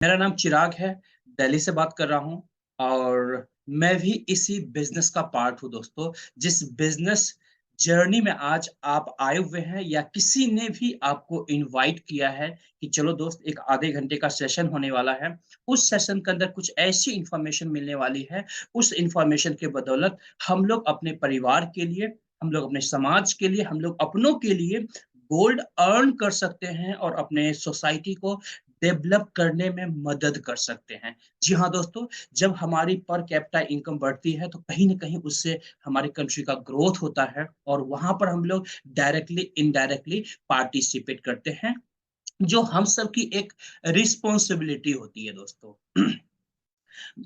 मेरा नाम चिराग है, दिल्ली से बात कर रहा हूँ और मैं भी इसी बिज़नेस का पार्ट हूँ दोस्तों। जिस बिज़नेस जर्नी में आज आप आए हुए हैं या किसी ने भी आपको इनवाइट किया है कि चलो दोस्त एक आधे घंटे का सेशन होने वाला है। उस सेशन के अंदर कुछ ऐसी इन्फॉर्मेशन मिलने वाली है, उस इन्फॉर्मेशन के बदौलत हम लोग अपने परिवार के लिए, हम लोग अपने समाज के लिए, हम लोग अपनों के लिए गोल्ड अर्न कर सकते हैं और अपने सोसाइटी को डेवलप करने में मदद कर सकते हैं। जी हाँ दोस्तों, जब हमारी पर कैपिटा इनकम बढ़ती है तो कहीं न कहीं उससे हमारी कंट्री का ग्रोथ होता है और वहाँ पर हम लोग डायरेक्टली, इनडायरेक्टली पार्टिसिपेट करते हैं, जो हम सब की एक रिस्पॉन्सिबिलिटी होती है दोस्तों।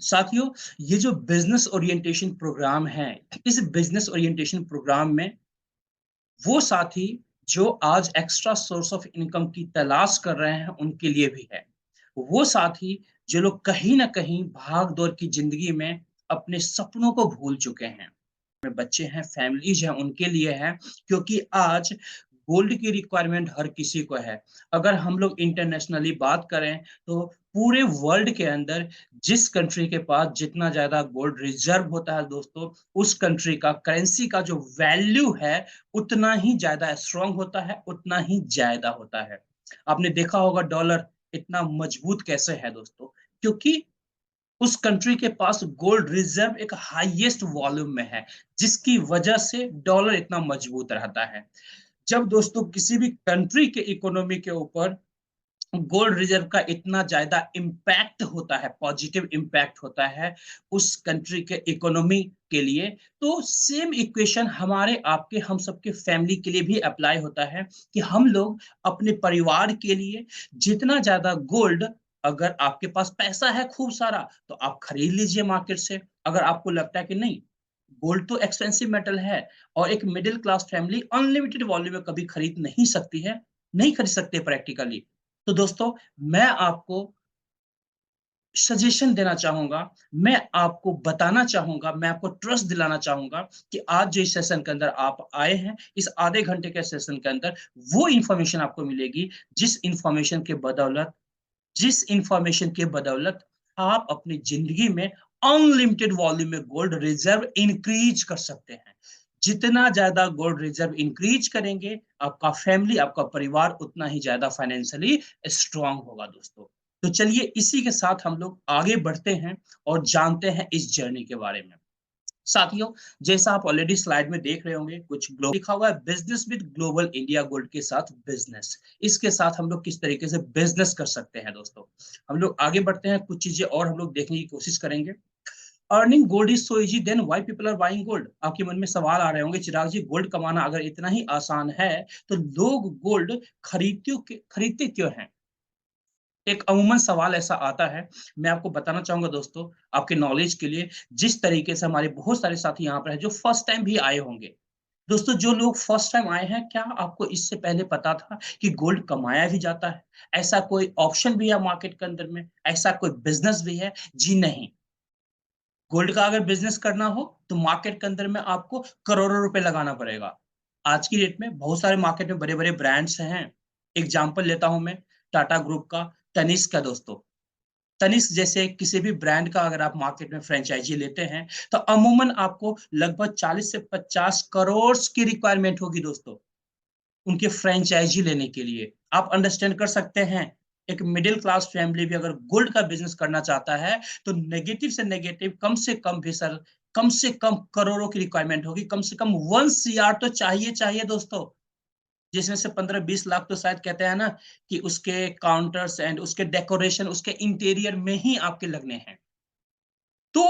साथियों, ये जो बिज़नेस ओरिएंटेशन प्रोग्राम है, इस बिज़नेस ओरिएंटेशन प्रोग्राम में वो साथी जो आज एक्स्ट्रा सोर्स ऑफ इनकम की तलाश कर रहे हैं, उनके लिए भी है। वो साथी जो लोग कहीं न कहीं भाग-दौड़ की ज़िंदगी में अपने सपनों को भूल चुके हैं। में बच्चे हैं, फैमिलीज़ हैं, उनके लिए है क्योंकि आज गोल्ड की रिक्वायरमेंट हर किसी को है। अगर हम लोग इंटरनेशनली बात करें तो पूरे वर्ल्ड के अंदर जिस कंट्री के पास जितना ज़्यादा गोल्ड रिज़र्व होता है दोस्तों, उस कंट्री का करेंसी का जो वैल्यू है, उतना ही ज़्यादा स्ट्रॉन्ग होता है, उतना ही ज़्यादा होता है। आपने देखा होगा डॉलर इतना मजबूत कैसे है दोस्तों? क्योंकि उस कंट्री के पास गोल्ड रिजर्व एक हाईएस्ट वॉल्यूम में है, जिसकी वजह से डॉलर इतना मजबूत रहता है। जब दोस्तों किसी भी कंट्री के इकोनॉमी के ऊपर गोल्ड रिजर्व का इतना ज़्यादा इम्पैक्ट होता है, पॉजिटिव इम्पैक्ट होता है उस कंट्री के इकोनॉमी के लिए, तो सेम इक्वेशन हमारे, आपके, हम सबके फैमिली के लिए भी अप्लाई होता है कि हम लोग अपने परिवार के लिए जितना ज़्यादा गोल्ड, अगर आपके पास पैसा है खूब सारा, तो आप खरीद लीजिए मार्केट से। अगर आपको लगता है कि नहीं, गोल्ड तो एक्सपेंसिव मेटल है और एक middle class family unlimited volume में कभी खरीद नहीं सकती है, नहीं खरीद सकते प्रैक्टिकली। तो दोस्तों, मैं आपको सजेशन देना चाहूँगा, मैं आपको बताना चाहूँगा, मैं आपको ट्रस्ट दिलाना चाहूँगा कि आज जो इस सेशन के अंदर आप आए हैं, इस आधे घंटे के सेशन के अंदर वो इन्फॉर्मेशन आपको मिलेगी, जिस इन्फॉर्मेशन के बदौलत जिस इन्फॉर्मेशन के बदौलत आप अपनी ज़िंदगी में अनलिमिटेड वॉल्यूम में गोल्ड रिज़र्व इंक्रीज़ कर सकते हैं। जितना ज़्यादा गोल्ड रिज़र्व इंक्रीज़ करेंगे, आपका फैमिली, आपका परिवार उतना ही ज़्यादा फाइनेंशियली स्ट्रॉन्ग होगा दोस्तों। तो चलिए इसी के साथ हम लोग आगे बढ़ते हैं और जानते हैं इस जर्नी के बारे में। साथियों, जैसा आप ऑलरेडी स्लाइड में देख रहे होंगे, कुछ लिखा हुआ है business with global India gold के साथ बिजनेस। इसके साथ हम लोग किस तरीके से बिजनेस कर सकते हैं दोस्तों। हम लोग आगे बढ़ते हैं, कुछ चीजें और हम लोग देखने की कोशिश करेंगे। Earning gold is so easy, then why people are buying gold. आपके मन में सवाल आ रहे होंगे, चिराग जी गोल्ड कमाना अगर इतना ही आसान है तो लोग गोल्ड खरीदते क्यों हैं? एक अमूमन सवाल ऐसा आता है। मैं आपको बताना चाहूँगा दोस्तों, आपके नॉलेज के लिए, जिस तरीके से हमारे बहुत सारे साथी यहाँ पर हैं, जो फर्स्ट टाइम भी आए होंगे। दोस्तों, जो लोग फर्स्ट टाइम आए हैं, क्या आपको इससे पहले पता था कि गोल्ड कमाया भी जाता है? ऐसा कोई ऑप्शन भी है मार्केट के अंदर में? ऐसा कोई बिज़नेस भी है? जी नहीं। गोल्ड का अगर बिज़नेस करना हो, तो मार्केट के अंदर में आपको करोड़ों रुपए लगाना पड़ेगा। आज की डेट में बहुत सारे मार्केट में बड़े-बड़े ब्रांड्स हैं। एग्ज़ाम्पल लेता हूँ मैं, टाटा ग्रुप का, तनिष्क का दोस्तों। तनिष्क जैसे किसी भी ब्रांड का अगर आप मार्केट में फ्रैंचाइज़ी लेते हैं, तो अमूमन आपको लगभग 40 से 50 करोड़ की रिक्वायरमेंट होगी दोस्तों, उनके फ्रैंचाइज़ी लेने के लिए। आप अंडरस्टैंड कर सकते हैं, एक मिडल क्लास फैमिली भी अगर गोल्ड का बिज़नेस करना चाहता है, तो नेगेटिव से नेगेटिव कम से कम भी सर, कम से कम करोड़ों की रिक्वायरमेंट होगी, कम से कम 1 सीआर तो चाहिए दोस्तों। जिसमें से 15-20 लाख तो शायद कहते हैं ना कि उसके काउंटर्स एंड उसके डेकोरेशन, उसके इंटीरियर में ही आपके लगने हैं। तो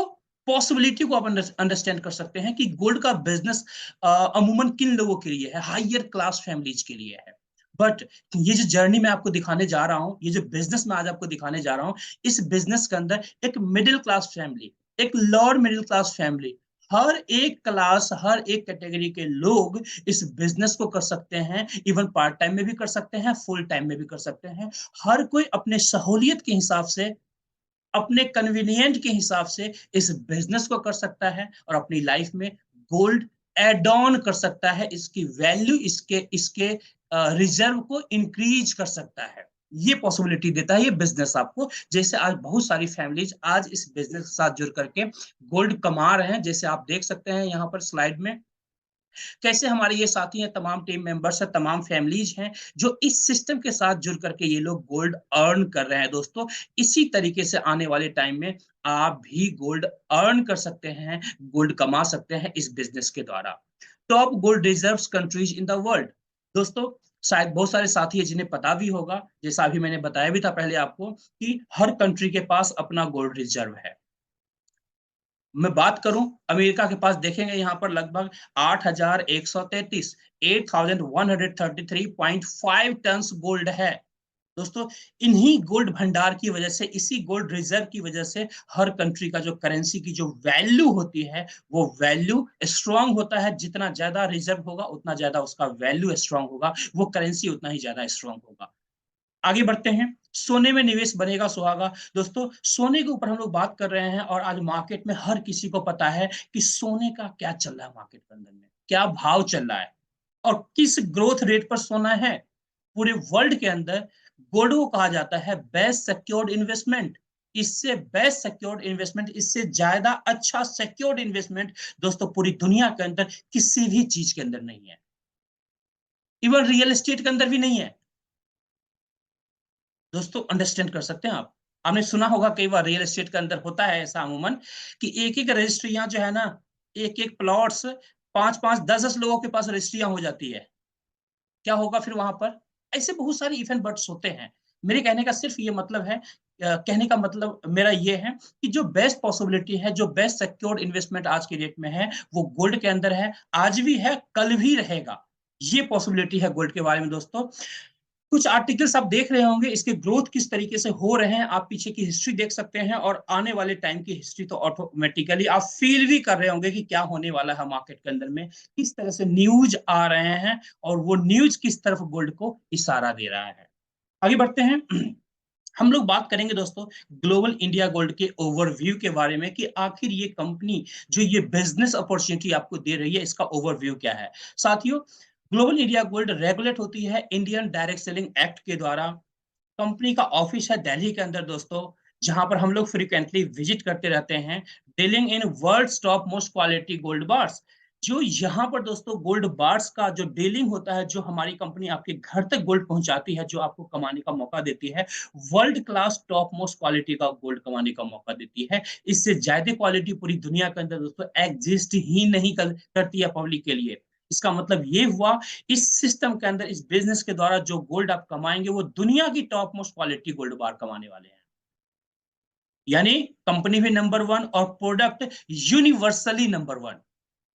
पॉसिबिलिटी को आप अंडरस्टैंड कर सकते हैं कि गोल्ड का बिजनेस अमूमन किन लोगों के लिए है, हायर क्लास फैमिलीज के लिए है। बट ये जो जर्नी मैं आपको दिखाने जा रहा हूँ, ये जो बिजनेस मैं आज आपको दिखाने जा रहा हूँ, इस बिजनेस के अंदर एक मिडिल क्लास फैमिली, एक लोअर मिडिल क्लास फैमिली, हर एक क्लास, हर एक कैटेगरी के लोग इस बिजनेस को कर सकते हैं। इवन पार्ट टाइम में भी कर सकते हैं, फुल टाइम में भी कर सकते हैं। हर कोई अपने सहूलियत के हिसाब से, अपने कन्वीनिएंट के हिसाब से इस बिजनेस को कर सकता है और अपनी लाइफ में गोल्ड एड ऑन कर सकता है, इसकी वैल्यू, इसके इसके रिजर्व को इंक्रीज कर सकता है। ये पॉसिबिलिटी देता है ये बिजनेस आपको। जैसे आज बहुत सारी फैमिलीज आज इस बिजनेस के साथ जुड़ करके गोल्ड कमा रहे हैं। जैसे आप देख सकते हैं यहाँ पर स्लाइड में कैसे हमारे ये साथी हैं, तमाम टीम मेंबर्स हैं, तमाम फैमिलीज हैं जो इस सिस्टम के साथ जुड़ करके ये लोग गोल्ड अर्न कर रहे हैं दोस्तों। इसी तरीके से आने वाले टाइम में आप भी गोल्ड अर्न कर सकते हैं, गोल्ड कमा सकते हैं इस बिजनेस के द्वारा। Top gold reserves countries in the world. दोस्तों शायद बहुत सारे साथी हैं जिन्हें पता भी होगा, जैसा अभी मैंने बताया भी था पहले आपको, कि हर कंट्री के पास अपना गोल्ड रिजर्व है। मैं बात करूं अमेरिका के पास, देखेंगे यहाँ पर लगभग 8,133 8,133.5 टन गोल्ड है दोस्तों। इन्हीं गोल्ड भंडार की वजह से, इसी गोल्ड रिजर्व की वजह से हर कंट्री का जो करेंसी की जो वैल्यू होती है वो वैल्यू स्ट्रांग होता है। जितना ज्यादा रिजर्व होगा उतना ज्यादा उसका वैल्यू स्ट्रांग होगा, वो करेंसी उतना ही ज्यादा स्ट्रांग होगा। आगे बढ़ते हैं। सोने में निवेश बनेगा सुहागा। दोस्तों सोने के ऊपर हम लोग बात कर रहे हैं और आज मार्केट में हर किसी को पता है कि सोने का क्या चल रहा है, मार्केट के अंदर में क्या भाव चल रहा है और किस ग्रोथ रेट पर सोना है। पूरे वर्ल्ड के अंदर गोल्ड को कहा जाता है बेस्ट सिक्योर्ड इन्वेस्टमेंट। इससे बेस्ट सिक्योर्ड इन्वेस्टमेंट, इससे ज्यादा अच्छा सिक्योर्ड इन्वेस्टमेंट दोस्तों पूरी दुनिया के अंदर किसी भी चीज के अंदर नहीं है। इवन रियल एस्टेट के अंदर भी नहीं है दोस्तों। अंडरस्टैंड कर सकते हैं आप। आपने सुना होगा कई बार रियल एस्टेट के अंदर होता है ऐसा अमूमन कि एक एक रजिस्ट्रियां जो है ना, एक एक प्लॉट्स 5-5 10-10 लोगों के पास रजिस्ट्रियां हो जाती है। क्या होगा फिर वहां पर? ऐसे बहुत सारे इफ एंड बट्स होते हैं। मेरे कहने का सिर्फ ये मतलब है, कहने का मतलब मेरा ये है कि जो बेस्ट पॉसिबिलिटी है, जो बेस्ट सिक्योर्ड इन्वेस्टमेंट आज के डेट में है वो गोल्ड के अंदर है। आज भी है, कल भी रहेगा। ये पॉसिबिलिटी है गोल्ड के बारे में दोस्तों। कुछ आर्टिकल्स आप देख रहे होंगे, इसके ग्रोथ किस तरीके से हो रहे हैं, आप पीछे की हिस्ट्री देख सकते हैं और आने वाले टाइम की हिस्ट्री तो ऑटोमेटिकली आप फील भी कर रहे होंगे कि क्या होने वाला है मार्केट के अंदर में, किस तरह से न्यूज आ रहे हैं और वो न्यूज किस तरफ गोल्ड को इशारा दे रहा है। आगे बढ़ते हैं। हम लोग बात करेंगे दोस्तों ग्लोबल इंडिया गोल्ड के ओवरव्यू के बारे में कि आखिर ये कंपनी जो ये बिजनेस अपॉर्चुनिटी आपको दे रही है इसका ओवरव्यू क्या है। साथियों ग्लोबल इंडिया गोल्ड रेगुलेट होती है इंडियन डायरेक्ट सेलिंग एक्ट के द्वारा। कंपनी का ऑफिस है दिल्ली के अंदर दोस्तों, जहां पर हम लोग फ्रीक्वेंटली विजिट करते रहते हैं। Dealing in world top most quality gold bars. जो यहाँ पर दोस्तों गोल्ड बार्स का जो डीलिंग होता है, जो हमारी कंपनी आपके घर तक गोल्ड पहुंचाती है, जो आपको कमाने का मौका देती है, world class top most quality का गोल्ड कमाने का मौका देती है। इससे ज्यादा क्वालिटी पूरी दुनिया के अंदर दोस्तों एग्जिस्ट ही नहीं करती है पब्लिक के लिए। इसका मतलब ये हुआ, इस सिस्टम के अंदर, इस बिजनेस के द्वारा जो गोल्ड आप कमाएंगे वो दुनिया की टॉप मोस्ट क्वालिटी गोल्ड बार कमाने वाले हैं। यानी कंपनी भी नंबर वन और product universally number one.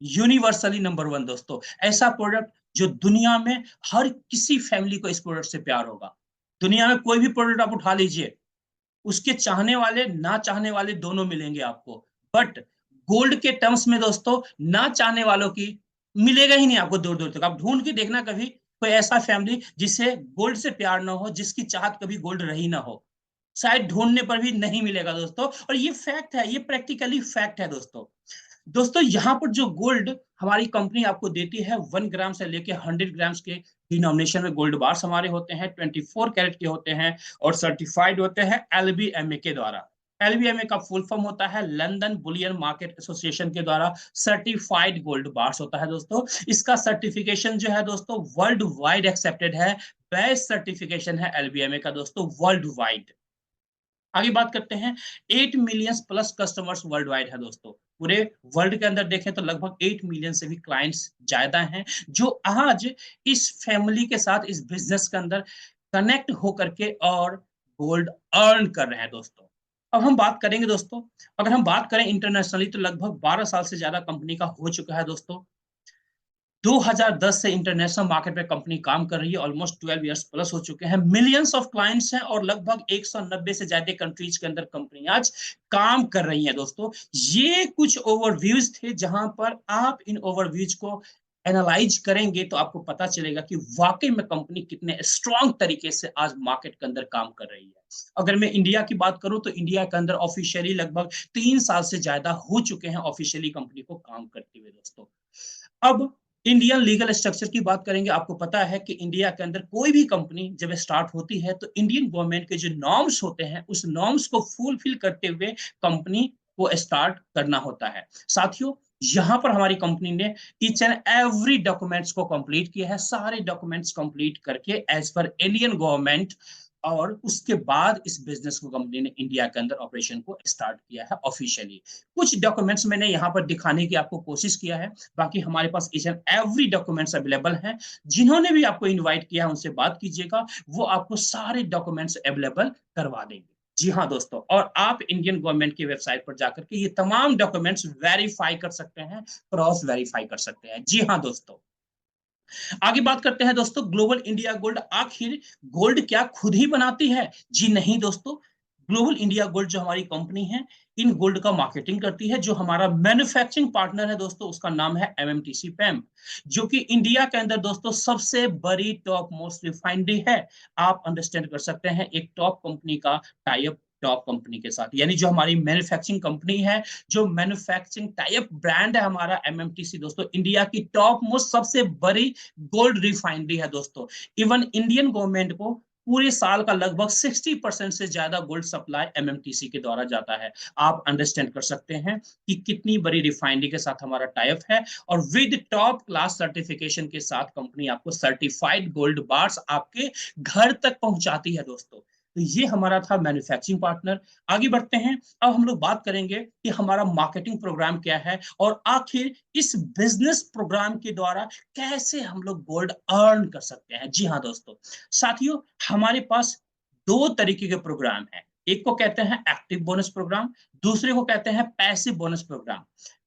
Universally number one दोस्तों। ऐसा प्रोडक्ट जो दुनिया में हर किसी फैमिली को इस प्रोडक्ट से प्यार होगा। दुनिया में कोई भी प्रोडक्ट आप उठा लीजिए, उसके चाहने वाले ना चाहने वाले दोनों मिलेंगे आपको। बट गोल्ड के टर्म्स में दोस्तों ना चाहने वालों की मिलेगा ही नहीं आपको। दूर दूर तक आप ढूंढ के देखना कभी कोई ऐसा फैमिली जिसे गोल्ड से प्यार ना हो, जिसकी चाहत कभी गोल्ड रही ना हो, शायद ढूंढने पर भी नहीं मिलेगा दोस्तों। और ये फैक्ट है, ये प्रैक्टिकली फैक्ट है दोस्तों। दोस्तों यहाँ पर जो गोल्ड हमारी कंपनी आपको देती है 1 ग्राम से लेके 100 ग्राम्स के डिनोमिनेशन में गोल्ड बार्स हमारे होते हैं, 24 कैरेट के होते हैं और सर्टिफाइड होते हैं एलबीएमए के द्वारा। एलबीएमए का फुल फॉर्म होता है लंदन बुलियन मार्केट एसोसिएशन के द्वारा सर्टिफाइड गोल्ड बार्स होता है दोस्तों। इसका सर्टिफिकेशन जो है दोस्तों वर्ल्ड वाइड एक्सेप्टेड है। बेस्ट सर्टिफिकेशन है एलबीएमए का दोस्तों वर्ल्ड वाइड। आगे बात करते हैं। 8 million plus customers world wide है दोस्तों। पूरे वर्ल्ड के अंदर देखें तो लगभग 8 मिलियन से भी क्लाइंट्स ज्यादा हैं जो आज इस फैमिली के साथ, इस बिजनेस के अंदर कनेक्ट होकर के और गोल्ड अर्न कर रहे हैं दोस्तों। अब हम बात करेंगे दोस्तों, अगर हम बात करें इंटरनेशनली तो लगभग 12 साल से ज्यादा कंपनी का हो चुका है दोस्तों। 2010 से इंटरनेशनल मार्केट पे कंपनी काम कर रही है। ऑलमोस्ट 12 इयर्स प्लस हो चुके हैं। मिलियंस ऑफ क्लाइंट्स हैं और लगभग 190 से ज्यादा कंट्रीज के अंदर कंपनी आज काम कर रही है दोस्तों। ये कुछ ओवरव्यूज थे जहां पर आप इन ओवरव्यूज को एनालाइज करेंगे तो आपको पता चलेगा कि वाकई में कंपनी कितने स्ट्रांग तरीके से आज मार्केट के अंदर काम कर रही है। अगर मैं इंडिया की बात करूं तो इंडिया के अंदर ऑफिशियली लगभग 3 साल से ज्यादा हो चुके हैं ऑफिशियली कंपनी को काम करते हुए दोस्तों। अब इंडियन लीगल स्ट्रक्चर की बात करेंगे, आपको पता है कि इंडिया के अंदर कोई भी कंपनी जब स्टार्ट होती है तो इंडियन गवर्नमेंट के जो नॉर्म्स होते हैं उस नॉर्म्स को फुलफिल करते हुए कंपनी को स्टार्ट करना होता है। साथियों, यहाँ पर हमारी कंपनी ने ईच एंड एवरी डॉक्यूमेंट्स को कंप्लीट किया है, सारे डॉक्यूमेंट्स कंप्लीट करके एज पर इंडियन गवर्नमेंट, और उसके बाद इस बिजनेस को कंपनी ने इंडिया के अंदर ऑपरेशन को स्टार्ट किया है ऑफिशियली। कुछ डॉक्यूमेंट्स मैंने यहाँ पर दिखाने की आपको कोशिश किया है, बाकी हमारे पास each and every documents available हैं। जिन्होंने भी आपको इनवाइट किया है उनसे बात कीजिएगा, वो आपको सारे डॉक्यूमेंट्स अवेलेबल करवा देंगे। जी हाँ दोस्तों, और आप इंडियन गवर्नमेंट की वेबसाइट पर जाकर के ये तमाम डॉक्यूमेंट्स वेरीफाई कर सकते हैं, क्रॉस वेरीफाई कर सकते हैं। जी हाँ दोस्तों, आगे बात करते हैं दोस्तों, ग्लोबल इंडिया गोल्ड आखिर गोल्ड क्या खुद ही बनाती है? जी नहीं दोस्तों, ग्लोबल इंडिया गोल्ड जो हमारी कंपनी है, इन गोल्ड का मार्केटिंग करती है। जो हमारा मैन्युफैक्चरिंग पार्टनर है दोस्तों, उसका नाम है एमएमटीसी पैम, जो कि इंडिया के अंदर दोस्तों सबसे बड़ी टॉप मोस्ट रिफाइनरी है। आप अंडरस्टैंड कर सकते हैं, एक टॉप कंपनी का टाई अप टॉप कंपनी के साथ, यानी जो हमारी मैन्युफैक्चरिंग कंपनी है, जो मैन्युफैक्चरिंग टाई अप ब्रांड है हमारा एमएमटीसी दोस्तों, इंडिया की टॉप मोस्ट सबसे बड़ी गोल्ड रिफाइनरी है दोस्तों। इवन इंडियन गवर्नमेंट को पूरे साल का लगभग 60% से ज्यादा गोल्ड सप्लाई एमएमटीसी के द्वारा जाता है। आप अंडरस्टैंड कर सकते हैं कि कितनी बड़ी रिफाइनरी के साथ हमारा टाइप है, और विद टॉप क्लास सर्टिफिकेशन के साथ कंपनी आपको सर्टिफाइड गोल्ड बार्स आपके घर तक पहुंचाती है दोस्तों। तो ये हमारा था मैन्युफैक्चरिंग पार्टनर। आगे बढ़ते हैं, अब हम लोग बात करेंगे कि हमारा मार्केटिंग प्रोग्राम क्या है, और आखिर इस बिजनेस प्रोग्राम के द्वारा कैसे हम लोग गोल्ड अर्न कर सकते हैं। जी हाँ दोस्तों, साथियों, हमारे पास दो तरीके के प्रोग्राम हैं। एक को कहते हैं एक्टिव बोनस प्रोग्राम, दूसरे को कहते हैं passive bonus program.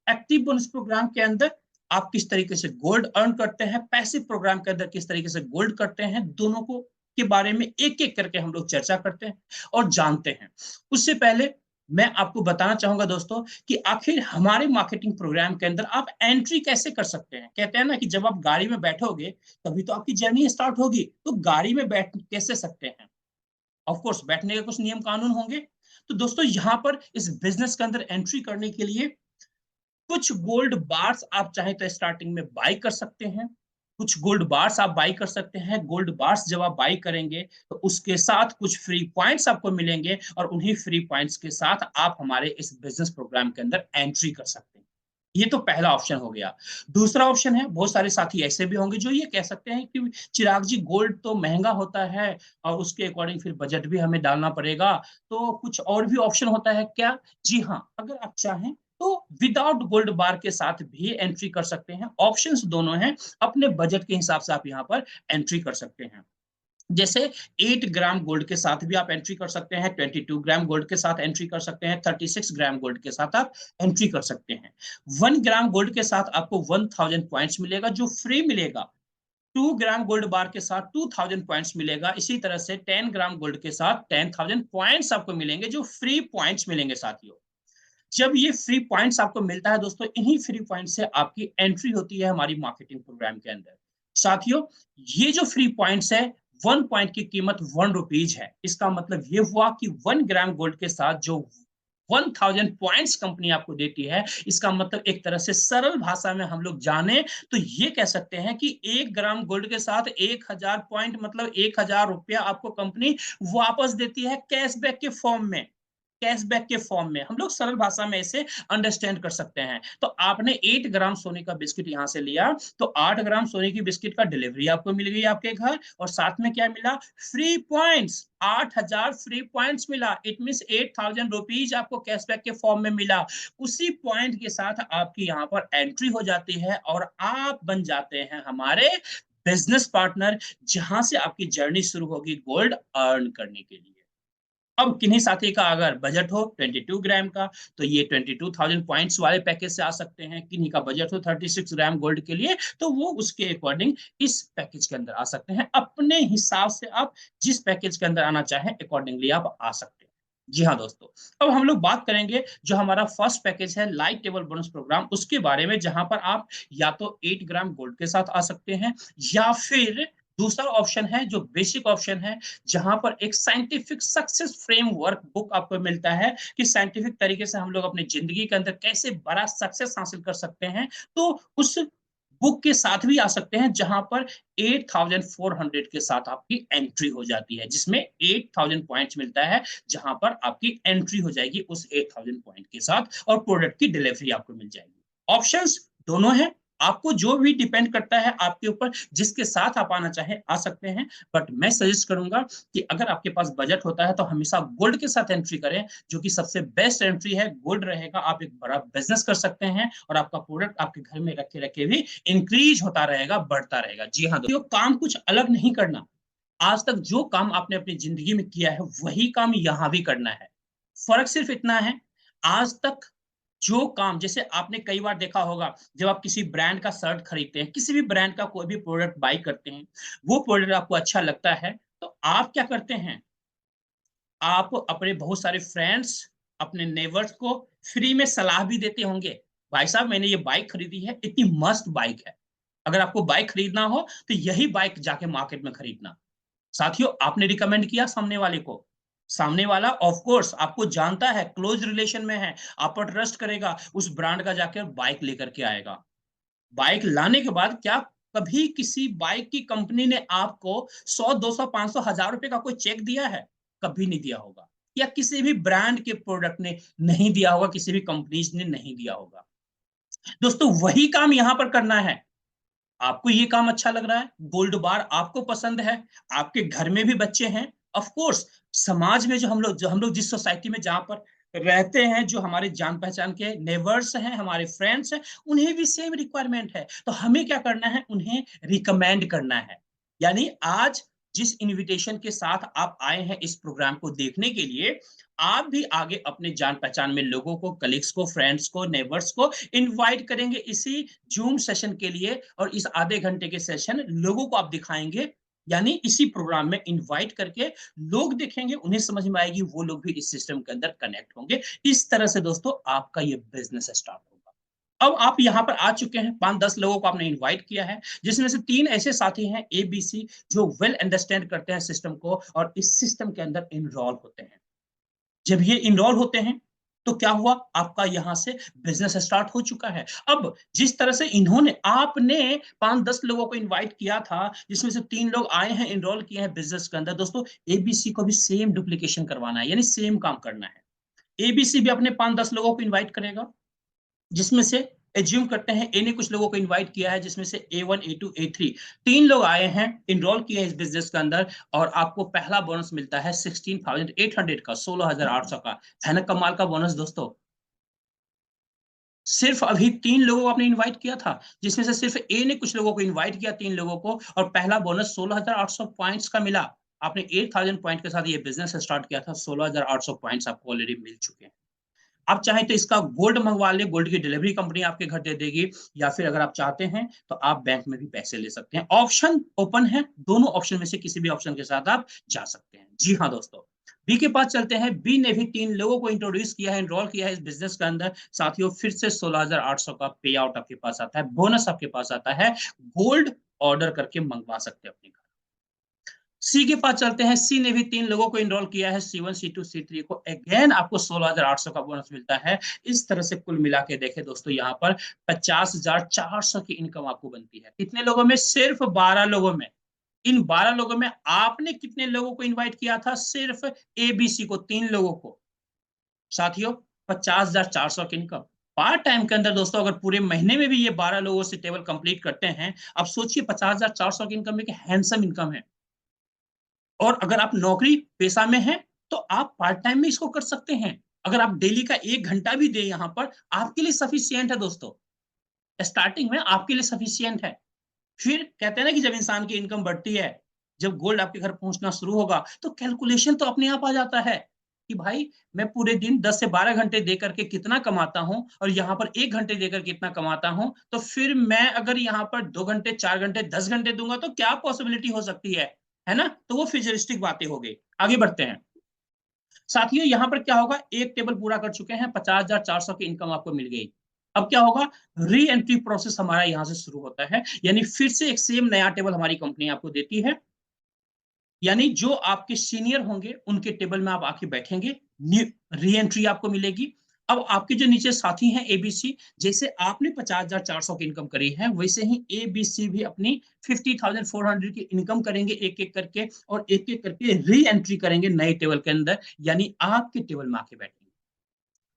Active bonus program के अंदर आप किस तरीके से गोल्ड अर्न करते हैं, पैसिव प्रोग्राम के अंदर किस तरीके से गोल्ड करते हैं, दोनों को के बारे में एक एक करके हम लोग चर्चा करते हैं और जानते हैं। उससे पहले मैं आपको बताना चाहूंगा दोस्तों कि आखिर हमारे मार्केटिंग प्रोग्राम के अंदर आप एंट्री कैसे कर सकते हैं। कहते हैं ना कि जब आप गाड़ी में बैठोगे तभी तो आपकी जर्नी स्टार्ट होगी, तो गाड़ी में बैठ कैसे सकते हैं? ऑफ कोर्स बैठने के कुछ नियम कानून होंगे। तो दोस्तों, यहाँ पर इस बिजनेस के अंदर एंट्री करने के लिए कुछ गोल्ड बार्स आप चाहे तो स्टार्टिंग में बाई कर सकते हैं। कुछ गोल्ड बार्स आप बाई कर सकते हैं। गोल्ड बार्स जब आप बाई करेंगे तो उसके साथ कुछ फ्री पॉइंट्स आपको मिलेंगे, और उन्हीं फ्री पॉइंट्स के साथ आप हमारे इस बिजनेस प्रोग्राम के अंदर एंट्री कर सकते हैं। ये तो पहला ऑप्शन हो गया। दूसरा ऑप्शन है, बहुत सारे साथी ऐसे भी होंगे जो ये कह सकते हैं कि चिराग जी, गोल्ड तो महंगा होता है और उसके अकॉर्डिंग फिर बजट भी हमें डालना पड़ेगा, तो कुछ और भी ऑप्शन होता है क्या? जी हाँ, अगर आप चाहें तो विदाउट गोल्ड बार के साथ भी एंट्री कर सकते हैं। ऑप्शंस दोनों हैं, अपने बजट के हिसाब से आप यहाँ पर एंट्री कर सकते हैं। जैसे 8 ग्राम गोल्ड के साथ भी आप एंट्री कर सकते हैं, 22 ग्राम गोल्ड के साथ एंट्री कर सकते हैं, 36 ग्राम गोल्ड के साथ आप एंट्री कर सकते हैं। 1 ग्राम गोल्ड के साथ आपको 1000 पॉइंट्स मिलेगा जो फ्री मिलेगा। 2 ग्राम गोल्ड बार के साथ 2000 पॉइंट्स मिलेगा। इसी तरह से 10 ग्राम गोल्ड के साथ 10,000 पॉइंट्स आपको मिलेंगे, जो फ्री पॉइंट्स मिलेंगे साथियों। जब ये फ्री पॉइंट्स आपको मिलता है दोस्तों, इन्हीं फ्री पॉइंट से आपकी एंट्री होती है हमारी मार्केटिंग प्रोग्राम के अंदर। साथियों, ये जो फ्री पॉइंट्स है, 1 पॉइंट की कीमत 1 रुपीज है। इसका मतलब ये हुआ कि 1 ग्राम गोल्ड के साथ जो 1000 पॉइंट्स कंपनी आपको देती है, इसका मतलब एक तरह से सरल भाषा में हम लोग जाने तो ये कह सकते हैं कि 1 ग्राम गोल्ड के साथ 1000 पॉइंट मतलब 1000 रुपया आपको कंपनी वापस देती है कैशबैक के फॉर्म में। कैशबैक के फॉर्म में हम लोग सरल भाषा में इसे अंडरस्टैंड कर सकते हैं। तो आपने 8 ग्राम सोने का बिस्किट यहां से लिया, तो 8 ग्राम सोने की बिस्किट का डिलीवरी आपको मिल गई आपके घर, और साथ में क्या मिला? Free points. 8000 फ्री पॉइंट्स मिला। इट मींस 8000 रुपीज आपको कैशबैक के फॉर्म में मिला। उसी पॉइंट के साथ आपकी यहाँ पर एंट्री हो जाती है और आप बन जाते हैं हमारे बिजनेस पार्टनर, जहां से आपकी जर्नी शुरू होगी गोल्ड अर्न करने के लिए। अब किन्हीं साथी का अगर बजट हो 22 ग्राम का, तो ये 22,000 पॉइंट्स वाले पैकेज से आ सकते हैं। किन्हीं का बजट हो 36 ग्राम गोल्ड के लिए, तो वो उसके अकॉर्डिंग इस पैकेज के अंदर आ सकते हैं। अपने हिसाब से आप जिस पैकेज के अंदर आना चाहें, अकॉर्डिंगली आप आ सकते हैं। जी हाँ दोस्तों, अब हम लोग बात करेंगे जो हमारा फर्स्ट पैकेज है लाइट टेबल बोनस प्रोग्राम, उसके बारे में, जहां पर आप या तो 8 ग्राम गोल्ड के साथ आ सकते हैं, या फिर दूसरा ऑप्शन है जो बेसिक ऑप्शन है, जहां पर एक साइंटिफिक सक्सेस फ्रेमवर्क बुक आपको मिलता है कि साइंटिफिक तरीके से हम लोग अपनी जिंदगी के अंदर कैसे बड़ा सक्सेस हासिल कर सकते हैं। तो उस बुक के साथ भी आ सकते हैं, जहां पर 8400 के साथ आपकी एंट्री हो जाती है, जिसमें 8000 पॉइंट्स मिलता है, जहां पर आपकी एंट्री हो जाएगी उस 8000 पॉइंट के साथ, और प्रोडक्ट की डिलीवरी आपको मिल जाएगी। ऑप्शंस दोनों हैं, आपको जो भी डिपेंड करता है आपके ऊपर, जिसके साथ आप आना चाहे आ सकते हैं। बट मैं सजेस्ट करूंगा कि अगर आपके पास बजट होता है तो हमेशा गोल्ड के साथ एंट्री करें, जो कि सबसे बेस्ट एंट्री है। गोल्ड रहेगा, आप एक बड़ा बिजनेस कर सकते हैं, और आपका प्रोडक्ट आपके घर में रखे रखे भी इंक्रीज होता रहेगा, बढ़ता रहेगा। जी हाँ दोस्तों, काम कुछ अलग नहीं करना। आज तक जो काम आपने अपनी जिंदगी में किया है वही काम यहां भी करना है। फर्क सिर्फ इतना है, आज तक जो काम, जैसे आपने कई बार देखा होगा, जब आप किसी ब्रांड का शर्ट खरीदते हैं, किसी भी ब्रांड का कोई भी प्रोडक्ट बाई करते हैं, वो प्रोडक्ट आपको अच्छा लगता है, तो आप क्या करते हैं, आप अपने बहुत सारे फ्रेंड्स, अपने नेबर्स को फ्री में सलाह भी देते होंगे, भाई साहब मैंने ये बाइक खरीदी है, इतनी मस्त बाइक है, अगर आपको बाइक खरीदना हो तो यही बाइक जाके मार्केट में खरीदना। साथियों, आपने रिकमेंड किया सामने वाले को, सामने वाला ऑफ कोर्स आपको जानता है, क्लोज रिलेशन में है, आप पर ट्रस्ट करेगा, उस ब्रांड का जाकर बाइक लेकर के आएगा। बाइक लाने के बाद क्या कभी किसी बाइक की कंपनी ने आपको 100 200 500 1000 रुपए का कोई चेक दिया है? कभी नहीं दिया होगा। या किसी भी ब्रांड के प्रोडक्ट ने नहीं दिया होगा, किसी भी कंपनीज ने नहीं दिया होगा। दोस्तों, वही काम यहां पर करना है। आपको ये काम अच्छा लग रहा है, गोल्ड बार आपको पसंद है, आपके घर में भी बच्चे हैं, ऑफ कोर्स समाज में जो हम लोग जिस सोसाइटी में जहां पर रहते हैं, जो हमारे जान पहचान के नेबर्स हैं, हमारे फ्रेंड्स हैं, उन्हें भी सेम रिक्वायरमेंट है, तो हमें क्या करना है, उन्हें रिकमेंड करना है। यानी आज जिस इनविटेशन के साथ आप आए हैं इस प्रोग्राम को देखने के लिए, आप भी आगे अपने जान पहचान में लोगों को, कलीग्स को, फ्रेंड्स को, नेबर्स को इनवाइट करेंगे इसी जूम सेशन के लिए, और इस आधे घंटे के सेशन लोगों को आप दिखाएंगे। यानी इसी प्रोग्राम में इनवाइट करके लोग देखेंगे, उन्हें समझ में आएगी, वो लोग भी इस सिस्टम के अंदर कनेक्ट होंगे। इस तरह से दोस्तों आपका ये बिजनेस स्टार्ट होगा। अब आप यहाँ पर आ चुके हैं, 5-10 लोगों को आपने इनवाइट किया है, जिसमें से 3 ऐसे साथी हैं ABC, जो वेल अंडरस्टैंड करते हैं सिस्टम को, और इस सिस्टम के अंदर इनरोल होते हैं। जब ये इनरोल होते हैं तो क्या हुआ, आपका यहां से बिजनेस स्टार्ट हो चुका है। अब जिस तरह से इन्होंने, आपने 5-10 लोगों को इनवाइट किया था, जिसमें से 3 लोग आए हैं, इनरोल किए हैं बिजनेस के अंदर, दोस्तों ABC को भी सेम डुप्लीकेशन करवाना है, यानी सेम काम करना है। ABC भी अपने 5-10 लोगों को इनवाइट करेगा, जिसमें से एज्यूम करते हैं ए ने कुछ लोगों को इनवाइट किया है, जिसमें से A1 A2 A3 3 लोग आए हैं, इनरोल किए हैं इस बिजनेस के अंदर, और आपको पहला बोनस मिलता है 16,800 का, 16,800 का। है ना कमाल का बोनस दोस्तों। सिर्फ अभी 3 लोगों को आपने इनवाइट किया था, जिसमें से सिर्फ ए ने कुछ लोगों को इनवाइट किया, 3 लोगों को, और पहला बोनस 16,800 पॉइंट्स का मिला। आपने 8000 पॉइंट के साथ ये बिजनेस स्टार्ट किया था, 16,800 पॉइंट्स आपको ऑलरेडी मिल चुके हैं। आप चाहें तो इसका गोल्ड मंगवा ले, गोल्ड की डिलीवरी कंपनी आपके घर दे देगी, या फिर अगर आप चाहते हैं तो आप बैंक में भी पैसे ले सकते हैं। ऑप्शन ओपन है, दोनों ऑप्शन में से किसी भी ऑप्शन के साथ आप जा सकते हैं। जी हाँ दोस्तों, बी के पास चलते हैं। बी ने भी 3 लोगों को इंट्रोड्यूस किया है, एनरोल किया है इस बिजनेस के अंदर। साथियों, फिर से 16,800 का पे आउट आपके पास आता है, बोनस आपके पास आता है, गोल्ड ऑर्डर करके मंगवा सकते हैं अपने घर। सी के पास चलते हैं। सी ने भी 3 लोगों को इनरोल किया है, C1 C2 C3 को। अगेन आपको 16,800 का बोनस मिलता है। इस तरह से कुल मिला के देखें दोस्तों, यहाँ पर 50,400 की इनकम आपको बनती है। कितने लोगों में? सिर्फ 12 लोगों में। इन 12 लोगों में आपने कितने लोगों को इन्वाइट किया था? सिर्फ ABC को, 3 लोगों को। साथियों, 50,400 की इनकम पार्ट टाइम के अंदर दोस्तों, अगर पूरे महीने में भी ये 12 लोगों से टेबल कंप्लीट करते हैं, अब सोचिए 50,400 की इनकम एक हैंडसम इनकम है। और अगर आप नौकरी पेशा में हैं, तो आप पार्ट टाइम में इसको कर सकते हैं। अगर आप डेली का 1 घंटा भी दें यहाँ पर, आपके लिए सफिशिएंट है दोस्तों। स्टार्टिंग में आपके लिए सफिशिएंट है। फिर कहते हैं ना कि जब इंसान की इनकम बढ़ती है, जब गोल्ड आपके घर पहुंचना शुरू होगा, तो कैलकुलेशन तो अपने आप आ जाता है कि भाई मैं पूरे दिन 10 से 12 घंटे दे करके कितना कमाता हूं, और यहाँ पर 1 घंटे देकर कितना कमाता हूं, तो फिर मैं अगर यहाँ पर 2 घंटे, 4 घंटे, 10 घंटे दूंगा तो क्या पॉसिबिलिटी हो सकती है ना? तो वो फ्यूचरिस्टिक बातें हो गई। आगे बढ़ते हैं साथियों, यहाँ पर क्या होगा, एक टेबल पूरा कर चुके हैं, 50,400 की इनकम आपको मिल गई। अब क्या होगा, री एंट्री प्रोसेस हमारा यहाँ से शुरू होता है, यानी फिर से एक सेम नया टेबल हमारी कंपनी आपको देती है। यानी जो आपके सीनियर होंगे उनके टेबल में आप आके बैठेंगे, न्यू री एंट्री आपको मिलेगी। अब आपके जो नीचे साथी हैं एबीसी, जैसे आपने 50,400 की इनकम करी है, वैसे ही एबीसी भी अपनी 50,400 की इनकम करेंगे एक एक करके, और एक एक करके री एंट्री करेंगे नए टेबल के अंदर, यानी आपके टेबल में आके बैठेंगे।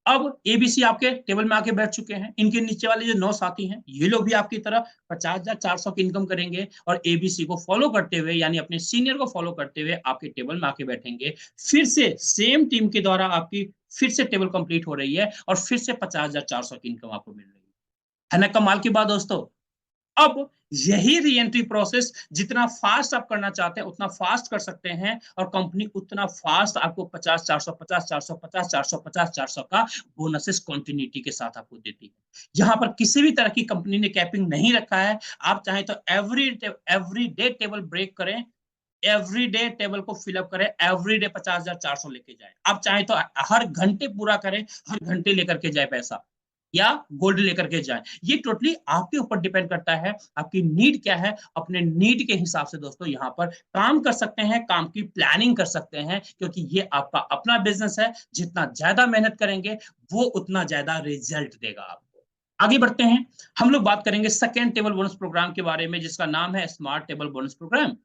अब एबीसी आपके टेबल में आके बैठ चुके हैं, इनके नीचे वाले जो 9 साथी हैं, ये लोग भी आपकी तरह 50,400 की इनकम करेंगे और एबीसी को फॉलो करते हुए, यानी अपने सीनियर को फॉलो करते हुए आपके टेबल में आके बैठेंगे। फिर से सेम टीम के द्वारा आपकी फिर से टेबल कंप्लीट हो रही है और फिर से 50,400 की इनकम आपको मिल रही है ना? कमाल की बात दोस्तों। अब यही रीएंट्री प्रोसेस जितना फास्ट आप करना चाहते हैं उतना फास्ट कर सकते हैं, और कंपनी उतना फास्ट आपको 50 400 50 400 50 400 50 400 का बोनसेस कंटिन्यूटी के साथ आपको देती है। यहाँ पर किसी भी तरह की कंपनी ने कैपिंग नहीं रखा है। आप चाहें तो एवरी डे टेबल ब्रेक करें, एवरी डे टेबल को फिलअप करें, एवरी डे 50,400 लेके जाए। आप चाहें तो हर घंटे पूरा करें, हर घंटे लेकर के जाए पैसा, या गोल्ड लेकर के जाए। ये टोटली आपके ऊपर डिपेंड करता है, आपकी नीड क्या है। अपने नीड के हिसाब से दोस्तों यहाँ पर काम कर सकते हैं, काम की प्लानिंग कर सकते हैं, क्योंकि ये आपका अपना बिजनेस है। जितना ज्यादा मेहनत करेंगे वो उतना ज्यादा रिजल्ट देगा आपको। आगे बढ़ते हैं, हम लोग बात करेंगे सेकेंड टेबल बोनस प्रोग्राम के बारे में, जिसका नाम है स्मार्ट टेबल बोनस प्रोग्राम।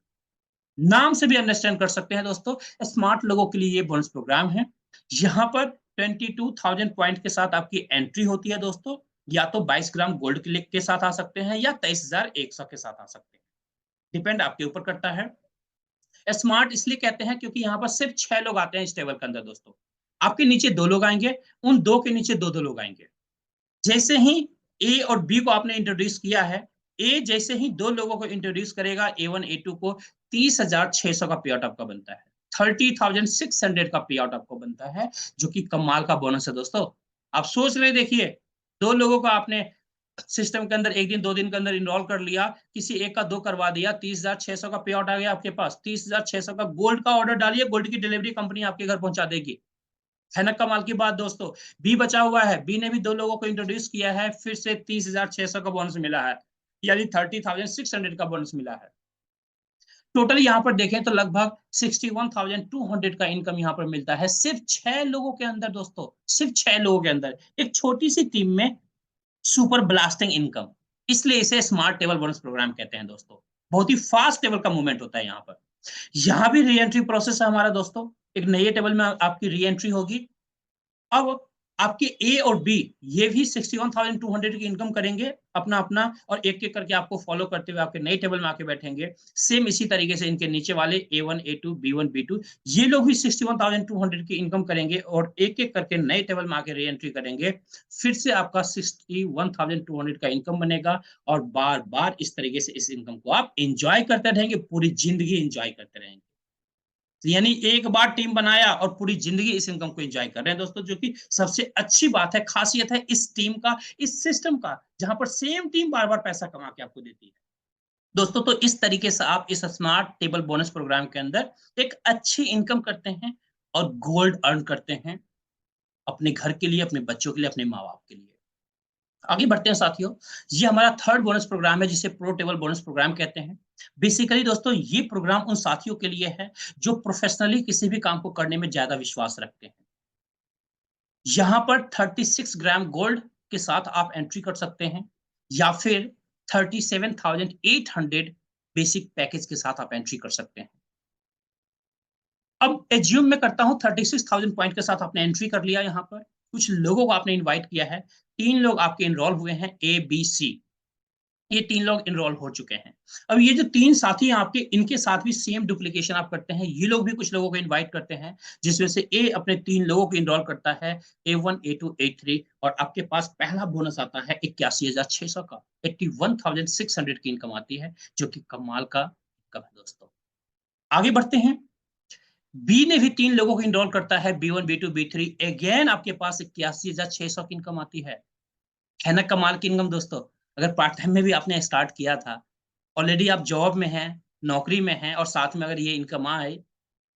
नाम से भी अंडरस्टैंड कर सकते हैं दोस्तों, स्मार्ट लोगों के लिए ये बोनस प्रोग्राम है। यहाँ पर 22,000 पॉइंट के साथ आपकी एंट्री होती है दोस्तों। या तो 22 ग्राम गोल्ड के साथ आ सकते हैं, या 23,100 के साथ आ सकते हैं, डिपेंड आपके ऊपर करता है। स्मार्ट इसलिए कहते हैं क्योंकि यहाँ पर सिर्फ 6 लोग आते हैं इस टेबल के अंदर दोस्तों। आपके नीचे 2 लोग आएंगे, उन 2 के नीचे 2 2 लोग आएंगे। जैसे ही ए और बी को आपने इंट्रोड्यूस किया है, ए जैसे ही 2 लोगों को इंट्रोड्यूस करेगा, A1 A2 को, 30,600 का पे आउट आपका बनता है, 30,600 का पे आउट आपको बनता है, जो कि कमाल का बोनस है दोस्तों। आप सोच रहे देखिए, 2 लोगों को आपने सिस्टम के अंदर 1 दिन 2 दिन के अंदर इनरोल कर लिया, किसी एक का 2 करवा दिया, 30,600 का पे आउट आ गया आपके पास। 30,600 का गोल्ड का ऑर्डर डालिए, गोल्ड की डिलीवरी कंपनी आपके घर पहुंचा देगी। है ना कमाल की बात दोस्तों। बी बचा हुआ है, बी ने भी 2 लोगों को इंट्रोड्यूस किया है, फिर से 30,600 का बोनस मिला है, यानी 30,600 का बोनस मिला है। टोटल यहाँ पर देखें तो लगभग 61,200 का इनकम यहाँ पर मिलता है, सिर्फ 6 लोगों के अंदर दोस्तों। सिर्फ 6 लोगों के अंदर एक छोटी सी टीम में सुपर ब्लास्टिंग इनकम। इसलिए इसे स्मार्ट टेबल बोनस प्रोग्राम कहते हैं दोस्तों। बहुत ही फास्ट टेबल का मूवमेंट होता है यहाँ पर। यहाँ भी री एंट्री प्रोसेस है हमारा दोस्तों। एक नए टेबल में आपकी री एंट्री होगी। अब आपके ए और बी ये भी 61,200 की इनकम करेंगे अपना अपना, और एक एक करके आपको फॉलो करते हुए आपके नए टेबल में आके बैठेंगे। सेम इसी तरीके से इनके नीचे वाले A1 A2 B1 B2 ये लोग भी 61,200 की इनकम करेंगे और एक एक करके नए टेबल में आके री एंट्री करेंगे। फिर से आपका 61,200 का इनकम बनेगा, और बार बार इस तरीके से इस इनकम को आप इंजॉय करते रहेंगे, पूरी जिंदगी इंजॉय करते रहेंगे। तो यानी एक बार टीम बनाया और पूरी जिंदगी इस इनकम को एंजॉय कर रहे हैं दोस्तों, जो कि सबसे अच्छी बात है, खासियत है इस टीम का, इस सिस्टम का, जहां पर सेम टीम बार बार पैसा कमा के आपको देती है दोस्तों। तो इस तरीके से आप इस स्मार्ट टेबल बोनस प्रोग्राम के अंदर एक अच्छी इनकम करते हैं और गोल्ड अर्न करते हैं, अपने घर के लिए, अपने बच्चों के लिए, अपने माँ बाप के लिए। आगे बढ़ते हैं साथियों, ये हमारा थर्ड बोनस प्रोग्राम है, जिसे प्रो टेबल बोनस प्रोग्राम कहते हैं। बेसिकली दोस्तों ये प्रोग्राम उन साथियों के लिए है जो प्रोफेशनली किसी भी काम को करने में ज्यादा विश्वास रखते हैं। यहाँ पर 36 ग्राम गोल्ड के साथ आप एंट्री कर सकते हैं, या फिर 37,800 बेसिक पैकेज के साथ आप एंट्री कर सकते हैं। अब एज्यूम मैं करता हूं 36,000 पॉइंट के साथ आपने एंट्री कर लिया। यहाँ पर कुछ लोगों को आपने इनवाइट किया है, 3 लोग आपके इनरोल हुए हैं, A B C, ये 3 लोग इनरोल हो चुके हैं। अब ये जो 3 साथी हैं आपके, इनके साथ भी सेम डुप्लीकेशन आप करते हैं, ये लोग भी कुछ लोगों को इनवाइट करते हैं, जिसमें से ए अपने 3 लोगों को इनरोल करता है, A1 A2 A3, और आपके पास पहला बोनस आता है 81,600 का, 81,600 की इनकम आती है, जो कि कमाल का इनकम है दोस्तों। आगे बढ़ते हैं, बी ने भी 3 लोगों को इनरोल करता है, B1 B2 B3, अगेन आपके पास 81,600 की इनकम आती है ना कमाल की इनकम दोस्तों। अगर पार्ट टाइम में भी आपने स्टार्ट किया था, ऑलरेडी आप जॉब में हैं, नौकरी में हैं, और साथ में अगर ये इनकम आए,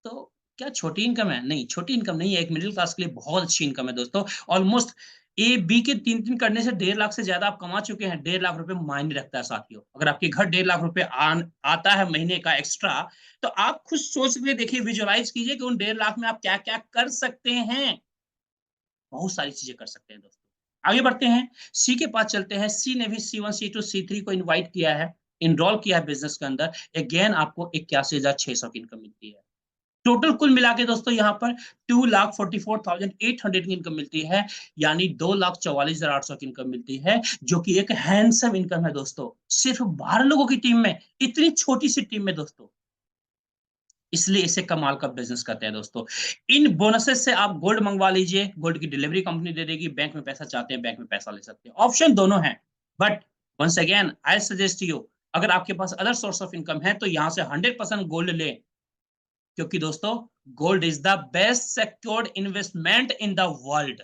तो क्या छोटी इनकम है? नहीं, छोटी इनकम नहीं है, एक मिडिल क्लास के लिए बहुत अच्छी इनकम है दोस्तों। ऑलमोस्ट ए बी के 3 3 करने से 1.5 लाख से ज्यादा आप कमा चुके हैं। 1.5 लाख रुपए मायने रखता है साथियों। अगर आपके घर 1.5 लाख रुपए आता है महीने का एक्स्ट्रा, तो आप खुद सोच के देखिए, विजुअलाइज कीजिए कि उन 1.5 लाख में आप क्या क्या कर सकते हैं। बहुत सारी चीजें कर सकते हैं दोस्तों। आगे बढ़ते हैं, सी के पास चलते हैं। सी ने भी C1 C2 C3 को इनवाइट किया है, इनरोल किया है बिजनेस के अंदर। अगेन आपको 81,600 की इनकम मिलती है। टोटल कुल मिला के दोस्तों यहाँ पर 2,44,800 की इनकम मिलती है, यानी 2,44,800 की इनकम मिलती है, जो कि एक हैंडसम इनकम है दोस्तों, सिर्फ 12 लोगों की टीम में, इतनी छोटी सी टीम में दोस्तों। इसलिए इसे कमाल का बिजनेस कहते हैं दोस्तों। इन बोनसेस से आप गोल्ड मंगवा लीजिए, गोल्ड की डिलीवरी कंपनी दे देगी, बैंक में पैसा चाहते हैं बैंक में पैसा ले सकते हैं, ऑप्शन दोनों हैं। But once again I suggest you, अगर आपके पास अदर सोर्स ऑफ इनकम है तो यहां से 100% गोल्ड ले, क्योंकि दोस्तों gold is the best secured investment in the world.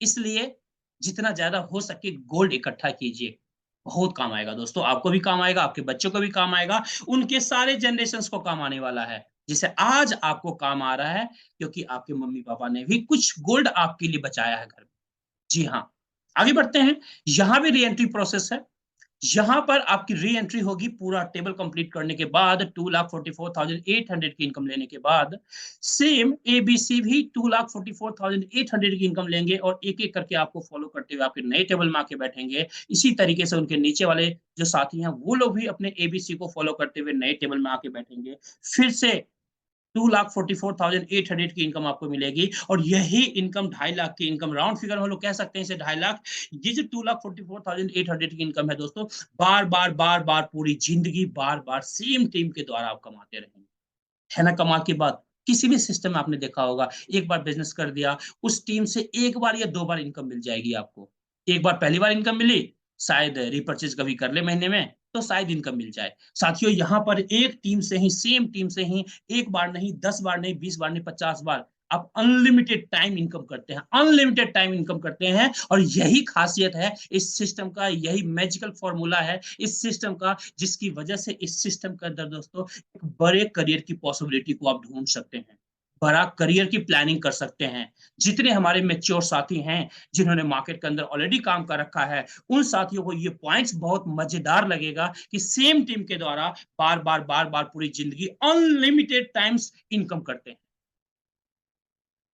इसलिए जितना ज्यादा हो सके गोल्ड इकट्ठा कीजिए, बहुत काम आएगा दोस्तों, आपको भी काम आएगा, आपके बच्चों को भी काम आएगा, उनके सारे जनरेशंस को काम आने वाला है, जिसे आज आपको काम आ रहा है, क्योंकि आपके मम्मी पापा ने भी कुछ गोल्ड आपके लिए बचाया है घर में। जी हाँ, आगे बढ़ते हैं। यहां भी री एंट्री प्रोसेस है। यहां पर आपकी री एंट्री होगी पूरा टेबल कंप्लीट करने के बाद, 2,44,800 की इनकम लेने के बाद। सेम एबीसी भी 2,44,800 की इनकम लेंगे और एक एक करके आपको फॉलो करते हुए आपके नए टेबल में आके बैठेंगे। इसी तरीके से उनके नीचे वाले जो साथी हैं वो लोग भी अपने एबीसी को फॉलो करते हुए नए टेबल में आके बैठेंगे। फिर से 2,44,800 की इनकम आपको मिलेगी, और यही इनकम 2.5 लाख की इनकम, राउंड फिगर हम लोग कह सकते हैं इसे 2.5 लाख। ये जो 2,44,800 की इनकम है दोस्तों, बार बार बार बार पूरी जिंदगी बार बार सेम टीम के द्वारा आप कमाते रहेंगे। है ना कमाल की बात। किसी भी सिस्टम में आपने देखा होगा, एक बार बिजनेस कर दिया, उस टीम से एक बार या दो बार इनकम मिल जाएगी आपको। एक बार पहली बार इनकम मिली, शायद रिपर्चेज कभी कर ले महीने में, तो शायद इनकम मिल जाए। साथियों यहाँ पर एक टीम से ही, सेम टीम से ही, एक बार नहीं, 10 बार नहीं, 20 बार नहीं, 50 बार आप अनलिमिटेड टाइम इनकम करते हैं, अनलिमिटेड टाइम इनकम करते हैं। और यही खासियत है इस सिस्टम का, यही मैजिकल फॉर्मूला है इस सिस्टम का, जिसकी वजह से इस सिस्टम के अंदर दोस्तों एक बड़े करियर की पॉसिबिलिटी को आप ढूंढ सकते हैं, बड़ा करियर की प्लानिंग कर सकते हैं। जितने हमारे मेच्योर साथी हैं, जिन्होंने मार्केट के अंदर ऑलरेडी काम कर रखा है, उन साथियों को ये पॉइंट्स बहुत मजेदार लगेगा कि सेम टीम के द्वारा बार बार बार बार पूरी जिंदगी अनलिमिटेड टाइम्स इनकम करते हैं।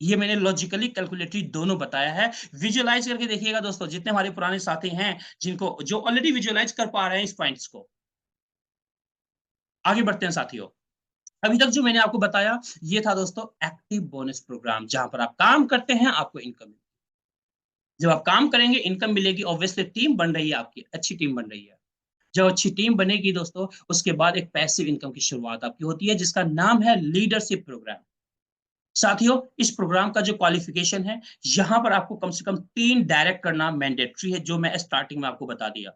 ये मैंने लॉजिकली कैलकुलेटरी दोनों बताया है। विजुअलाइज करके देखिएगा दोस्तों, जितने हमारे पुराने साथी हैं, जिनको जो ऑलरेडी विजुअलाइज कर पा रहे हैं इस पॉइंट्स को। आगे बढ़ते हैं साथियों। अभी तक जो मैंने आपको बताया, ये था दोस्तों एक्टिव बोनस प्रोग्राम, जहां पर आप काम करते हैं आपको इनकम मिलेगी। जब आप काम करेंगे इनकम मिलेगी, ऑब्वियसली टीम बन रही है, आपकी अच्छी टीम बन रही है। जब अच्छी टीम बनेगी दोस्तों, उसके बाद एक पैसिव इनकम की शुरुआत आपकी होती है, जिसका नाम है लीडरशिप प्रोग्राम। साथियों इस प्रोग्राम का जो क्वालिफिकेशन है, यहां पर आपको कम से कम 3 डायरेक्ट करना मैंडेटरी है, जो मैं स्टार्टिंग में आपको बता दिया।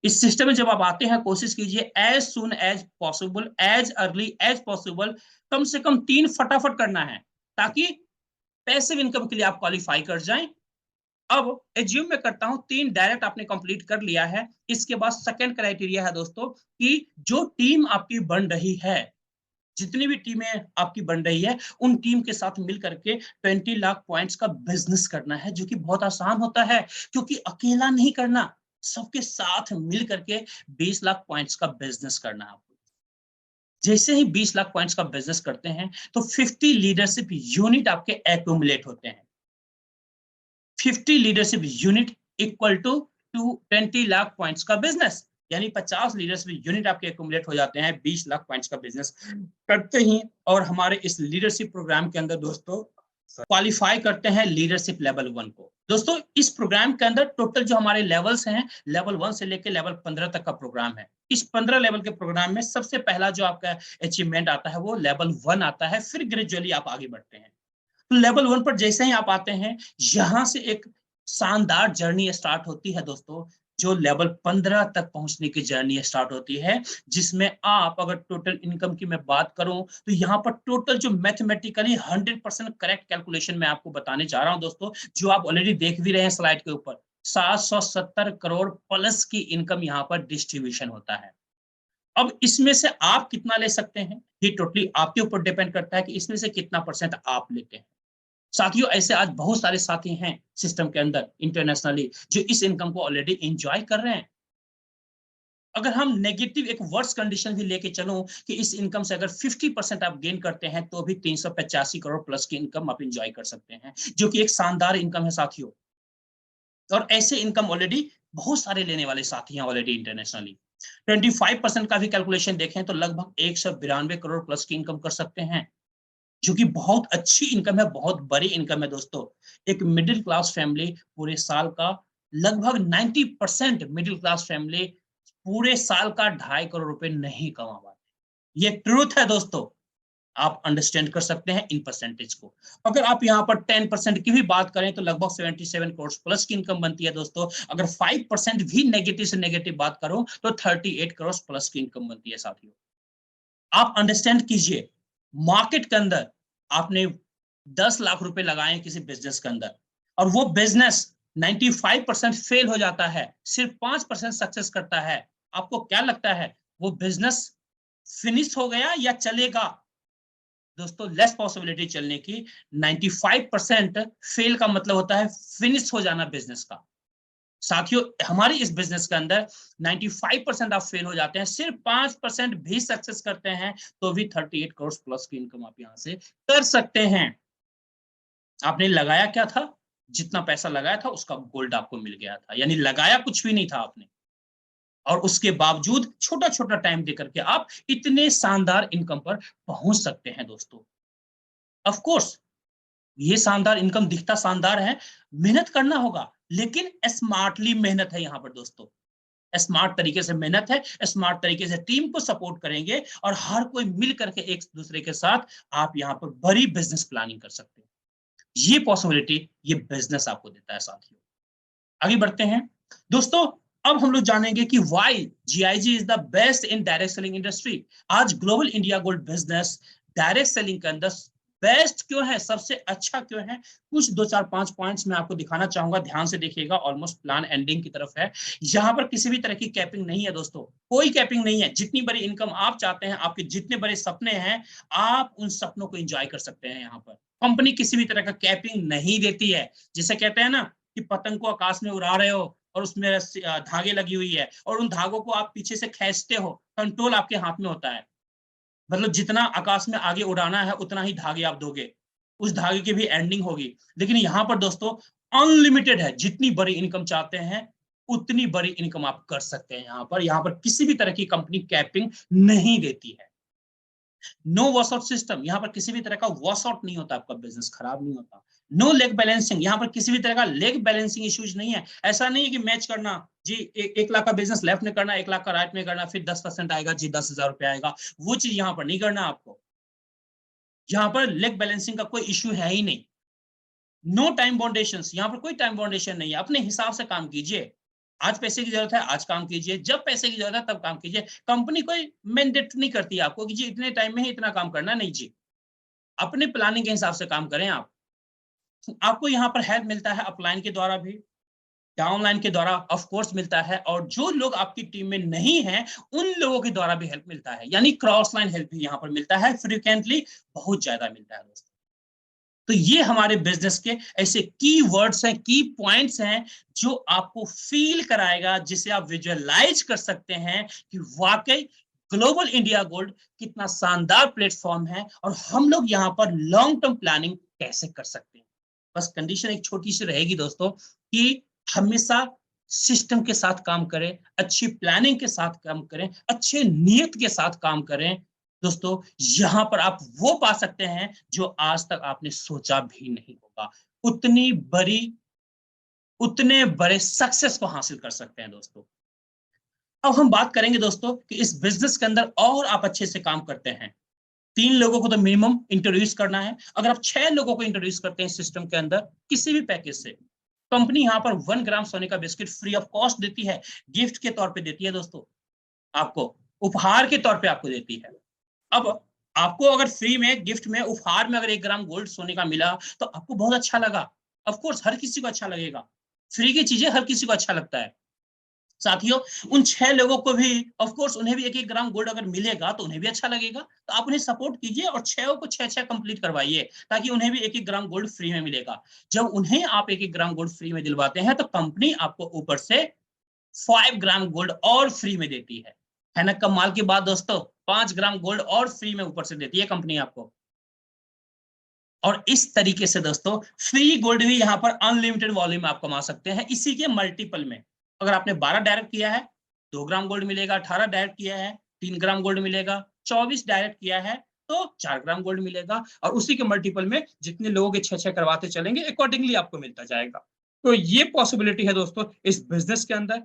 इस सिस्टम में जब आप आते हैं, कोशिश कीजिए as soon as possible, as early as possible, कम से कम 3 फटाफट करना है, ताकि पैसिव इनकम के लिए आप क्वालिफाई कर जाएं। अब एज्यूम मैं करता हूं 3 डायरेक्ट आपने कंप्लीट कर लिया है। इसके बाद सेकंड क्राइटेरिया है दोस्तों, कि जो टीम आपकी बन रही है, जितनी भी टीमें आपकी बन रही है, उन टीम के साथ मिल करके 20 लाख पॉइंट्स का बिजनेस करना है, जो कि बहुत आसान होता है, क्योंकि अकेला नहीं करना, सबके साथ मिल करके 20 लाख पॉइंट्स का बिजनेस करना है आपको। जैसे ही 20 लाख पॉइंट्स का बिजनेस करते हैं, तो 50 लीडरशिप यूनिट आपके एक्यूमुलेट होते हैं। 50 leadership unit equal to 20 lakh points का बिजनेस, यानी 50 लीडरशिप यूनिट आपके एक्यूमुलेट हो जाते हैं 20 लाख पॉइंट्स का बिजनेस करते ही। और हमारे इस लीडरशिप प्रोग्राम के अंदर दोस्तों क्वालिफाई करते हैं लीडरशिप लेवल 1 को। दोस्तों इस प्रोग्राम के अंदर टोटल जो हमारे लेवल्स हैं, लेवल 1 से लेकर लेवल 15 तक का प्रोग्राम है। इस 15 लेवल के प्रोग्राम में सबसे पहला जो आपका अचीवमेंट आता है वो लेवल 1 आता है, फिर ग्रेजुअली आप आगे बढ़ते हैं। तो लेवल 1 पर जैसे ही आप आते हैं, यहां से एक शानदार जर्नी स्टार्ट होती है दोस्तों, जो लेवल 15 तक पहुंचने की जर्नी स्टार्ट होती है, जिसमें आप, अगर टोटल इनकम की मैं बात करूं, तो यहां पर टोटल जो मैथमेटिकली 100% करेक्ट कैलकुलेशन मैं आपको बताने जा रहा हूं दोस्तों, जो आप ऑलरेडी देख भी रहे हैं स्लाइड के ऊपर, 770 करोड़ प्लस की इनकम यहां पर डिस्ट्रीब्यूशन होता है। अब इसमें से आप कितना ले सकते हैं, ये टोटली आपके ऊपर डिपेंड करता है कि इसमें से कितना परसेंट आप लेते हैं। साथियों ऐसे आज बहुत सारे साथी हैं सिस्टम के अंदर इंटरनेशनली, जो इस इनकम को ऑलरेडी एंजॉय कर रहे हैं। अगर हम नेगेटिव एक वर्स्ट कंडीशन भी लेके चलो कि इस इनकम से अगर 50% आप गेन करते हैं तो भी 385 करोड़ प्लस की इनकम आप एंजॉय कर सकते हैं, जो कि एक शानदार इनकम है साथियों। और ऐसे इनकम ऑलरेडी बहुत सारे लेने वाले साथी हैं ऑलरेडी इंटरनेशनली। 25% का भी कैलकुलेशन देखें तो लगभग 192 करोड़ प्लस की इनकम कर सकते हैं, जो कि बहुत अच्छी इनकम है, बहुत बड़ी इनकम है दोस्तों। एक मिडिल क्लास फैमिली पूरे साल का लगभग 90% मिडिल क्लास फैमिली पूरे साल का 2.5 करोड़ रुपए नहीं कमा पाते। ये ट्रूथ है दोस्तों। आप अंडरस्टैंड कर सकते हैं इन परसेंटेज को। अगर आप यहाँ पर 10% की भी बात करें तो लगभग 77 करोड़ प्लस की इनकम बनती है दोस्तों। अगर 5% भी नेगेटिव से नेगेटिव बात करो तो 38 करोड़ प्लस की इनकम बनती है साथियों। आप अंडरस्टैंड कीजिए, मार्केट के अंदर आपने 10 लाख रुपए लगाए किसी बिजनेस के अंदर और वो बिजनेस 95% फेल हो जाता है, सिर्फ 5% सक्सेस करता है। आपको क्या लगता है वो बिजनेस फिनिश हो गया या चलेगा? दोस्तों लेस पॉसिबिलिटी चलने की। 95% फेल का मतलब होता है फिनिश हो जाना बिजनेस का। साथियों हमारी इस बिजनेस के अंदर 95% आप फेल हो जाते हैं, सिर्फ 5% भी सक्सेस करते हैं तो भी 38 करोड़ प्लस की इनकम आप यहां से कर सकते हैं। आपने लगाया क्या था? जितना पैसा लगाया था उसका गोल्ड आपको मिल गया था, यानी लगाया कुछ भी नहीं था आपने, और उसके बावजूद छोटा छोटा टाइम देकर के आप इतने शानदार इनकम पर पहुंच सकते हैं दोस्तों। ऑफ कोर्स ये शानदार इनकम दिखता शानदार है, मेहनत करना होगा, लेकिन स्मार्टली मेहनत है यहाँ पर दोस्तों। स्मार्ट तरीके से मेहनत है, स्मार्ट तरीके से टीम को सपोर्ट करेंगे और हर कोई मिल करके एक दूसरे के साथ आप यहाँ पर बड़ी बिजनेस प्लानिंग कर सकते हैं। ये पॉसिबिलिटी ये बिजनेस आपको देता है साथियों। आगे बढ़ते हैं दोस्तों। अब हम लोग जानेंगे कि why GIG is the best in direct selling industry. आज global India gold business direct selling के अंदर बेस्ट क्यों है, सबसे अच्छा क्यों है, कुछ 2 4 5 पॉइंट्स मैं आपको दिखाना चाहूंगा। ध्यान से देखिएगा, ऑलमोस्ट प्लान एंडिंग की तरफ है। यहाँ पर किसी भी तरह की कैपिंग नहीं है दोस्तों, कोई कैपिंग नहीं है। जितनी बड़ी इनकम आप चाहते हैं, आपके जितने बड़े सपने हैं, आप उन सपनों को एंजॉय कर सकते हैं। यहाँ पर कंपनी किसी भी तरह का कैपिंग नहीं देती है। जिसे कहते हैं ना कि पतंग को आकाश में उड़ा रहे हो और उसमें धागे लगी हुई है और उन धागों को आप पीछे से खींचते हो, कंट्रोल आपके हाथ में होता है। मतलब जितना आकाश में आगे उड़ाना है उतना ही धागे आप दोगे, उस धागे की भी एंडिंग होगी। लेकिन यहाँ पर दोस्तों अनलिमिटेड है, जितनी बड़ी इनकम चाहते हैं उतनी बड़ी इनकम आप कर सकते हैं। यहाँ पर किसी भी तरह की कंपनी कैपिंग नहीं देती है। नो वॉश आउट सिस्टम, यहाँ पर किसी भी तरह का वॉश आउट नहीं होता, आपका बिजनेस खराब नहीं होता। नो लेग बैलेंसिंग, यहाँ पर किसी भी तरह का लेग बैलेंसिंग इश्यूज नहीं है। ऐसा नहीं है कि मैच करना जी, 1 लाख का बिजनेस लेफ्ट में करना, 1 लाख का राइट में करना, फिर 10% आएगा जी, 10,000 रुपया आएगा। वो चीज यहाँ पर नहीं करना आपको। यहाँ पर लेग बैलेंसिंग का कोई इश्यू है ही नहीं। नो टाइम बाउंडेशन, यहाँ पर कोई टाइम बाउंडेशन नहीं है। अपने हिसाब से काम कीजिए। आज पैसे की जरूरत है आज काम कीजिए, जब पैसे की जरूरत है तब काम कीजिए। कंपनी कोई मैंडेट नहीं करती आपको कि जी इतने टाइम में ही इतना काम करना, नहीं जी। अपने प्लानिंग के हिसाब से काम करें आप। आपको यहाँ पर हेल्प मिलता है अपलाइन के द्वारा भी, डाउनलाइन के द्वारा ऑफ कोर्स मिलता है, और जो लोग आपकी टीम में नहीं हैं उन लोगों के द्वारा भी हेल्प मिलता है, यानी क्रॉस लाइन हेल्प भी यहाँ पर मिलता है, फ्रिक्वेंटली बहुत ज्यादा मिलता है दोस्तों। तो ये हमारे बिजनेस के ऐसे की वर्ड्स हैं, की पॉइंट्स हैं जो आपको फील कराएगा, जिसे आप विजुअलाइज कर सकते हैं कि वाकई ग्लोबल इंडिया गोल्ड कितना शानदार प्लेटफॉर्म है और हम लोग यहाँ पर लॉन्ग टर्म प्लानिंग कैसे कर सकते हैं। बस कंडीशन एक छोटी सी रहेगी दोस्तों कि हमेशा सिस्टम के साथ काम करें, अच्छी प्लानिंग के साथ काम करें, अच्छे नियत के साथ काम करें दोस्तों। यहां पर आप वो पा सकते हैं जो आज तक आपने सोचा भी नहीं होगा। उतनी बड़ी उतने बड़े सक्सेस को हासिल कर सकते हैं दोस्तों। अब हम बात करेंगे दोस्तों कि इस बिजनेस के अंदर और आप अच्छे से काम करते हैं, 3 लोगों को तो मिनिमम इंट्रोड्यूस करना है। अगर आप 6 लोगों को इंट्रोड्यूस करते हैं सिस्टम के अंदर किसी भी पैकेज से, कंपनी यहाँ पर 1 ग्राम सोने का बिस्किट फ्री ऑफ कॉस्ट देती है, गिफ्ट के तौर पे देती है दोस्तों, आपको उपहार के तौर पे आपको देती है। अब आपको अगर फ्री में गिफ्ट में उपहार में अगर 1 ग्राम गोल्ड सोने का मिला तो आपको बहुत अच्छा लगा। ऑफ कोर्स हर किसी को अच्छा लगेगा, फ्री की चीजें हर किसी को अच्छा लगता है साथियों। उन 6 लोगों को भी ऑफ कोर्स उन्हें भी 1 1 ग्राम गोल्ड अगर मिलेगा तो उन्हें भी अच्छा लगेगा। तो आप उन्हें सपोर्ट कीजिए और 6 को 6 कंप्लीट करवाइए ताकि उन्हें भी 1 1 ग्राम गोल्ड फ्री में मिलेगा। जब उन्हें आप 1 1 ग्राम गोल्ड फ्री में दिलवाते हैं तो कंपनी आपको ऊपर से 5 ग्राम गोल्ड और फ्री में देती है ना। कमाल की बात दोस्तों, 5 ग्राम गोल्ड और फ्री में ऊपर से देती है कंपनी आपको। और इस तरीके से दोस्तों फ्री गोल्ड भी यहाँ पर अनलिमिटेड वॉल्यूम आप कमा सकते हैं, इसी के मल्टीपल में। अगर आपने 12 डायरेक्ट किया है 2 ग्राम गोल्ड मिलेगा, 18 डायरेक्ट किया है 3 ग्राम गोल्ड मिलेगा, 24 डायरेक्ट किया है तो 4 ग्राम गोल्ड मिलेगा, और उसी के मल्टीपल में जितने लोग इच्छा करवाते चलेंगे अकॉर्डिंगली आपको मिलता जाएगा। तो ये पॉसिबिलिटी है दोस्तों इस बिजनेस के अंदर।